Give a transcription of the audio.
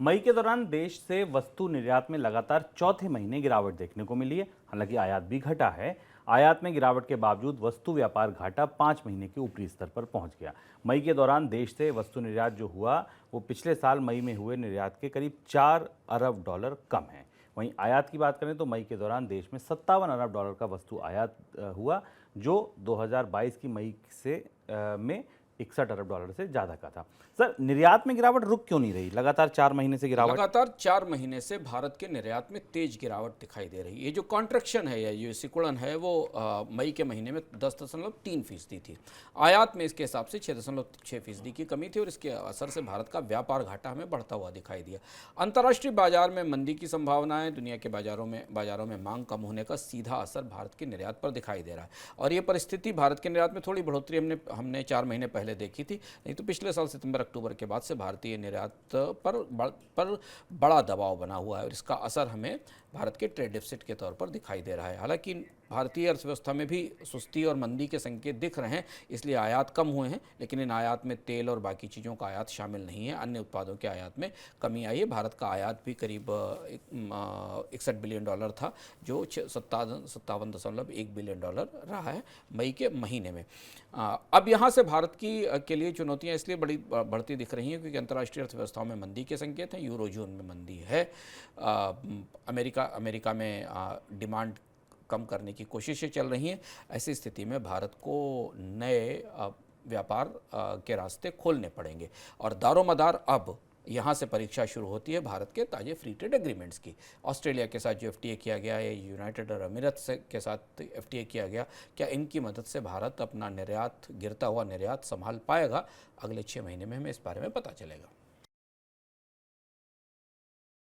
मई के दौरान देश से वस्तु निर्यात में लगातार चौथे महीने गिरावट देखने को मिली है। हालांकि आयात भी घटा है। आयात में गिरावट के बावजूद वस्तु व्यापार घाटा 5 महीने के ऊपरी स्तर पर पहुंच गया। मई के दौरान देश से वस्तु निर्यात जो हुआ वो पिछले साल मई में हुए निर्यात के करीब $4 अरब कम है। वहीं आयात की बात करें तो मई के दौरान देश में $57 अरब का वस्तु आयात हुआ, जो 2022 की मई से में $61 अरब से ज़्यादा का था। सर, निर्यात में गिरावट रुक क्यों नहीं रही? लगातार 4 महीने से गिरावट। लगातार 4 महीने से भारत के निर्यात में तेज गिरावट दिखाई दे रही है। ये जो कॉन्ट्रैक्शन है या ये सिकुड़न है वो मई के महीने में 10.3% थी। आयात में इसके हिसाब से 6.6% की कमी थी और इसके असर से भारत का व्यापार घाटा हमें बढ़ता हुआ दिखाई दिया। अंतर्राष्ट्रीय बाजार में मंदी की संभावनाएं, दुनिया के बाजारों में मांग कम होने का सीधा असर भारत के निर्यात पर दिखाई दे रहा है। और ये परिस्थिति भारत के निर्यात में थोड़ी बढ़ोतरी हमने 4 महीने पहले देखी थी। नहीं तो पिछले साल सितंबर अक्टूबर के बाद से भारतीय निर्यात पर बड़ा दबाव बना हुआ है और इसका असर हमें भारत के ट्रेड डेफिसिट के तौर पर दिखाई दे रहा है। हालांकि भारतीय अर्थव्यवस्था में भी सुस्ती और मंदी के संकेत दिख रहे हैं, इसलिए आयात कम हुए हैं, लेकिन इन आयात में तेल और बाकी चीज़ों का आयात शामिल नहीं है। अन्य उत्पादों के आयात में कमी आई है। भारत का आयात भी करीब $61 बिलियन था, जो 57.1 बिलियन रहा है मई के महीने में। अब यहाँ से भारत के लिए चुनौतियाँ इसलिए बढ़ती दिख रही हैं क्योंकि अंतर्राष्ट्रीय अर्थव्यवस्थाओं में मंदी के संकेत हैं। यूरो जोन में मंदी है। अमेरिका में डिमांड कम करने की कोशिशें चल रही हैं। ऐसी स्थिति में भारत को नए व्यापार के रास्ते खोलने पड़ेंगे और दारोमदार अब यहाँ से परीक्षा शुरू होती है भारत के ताजे फ्री ट्रेड एग्रीमेंट्स की। ऑस्ट्रेलिया के साथ जो एफटीए किया गया है, यूनाइटेड अरब अमीरात के साथ एफटीए किया गया, क्या इनकी मदद से भारत अपना निर्यात, गिरता हुआ निर्यात संभाल पाएगा? अगले 6 महीने में हमें इस बारे में पता चलेगा।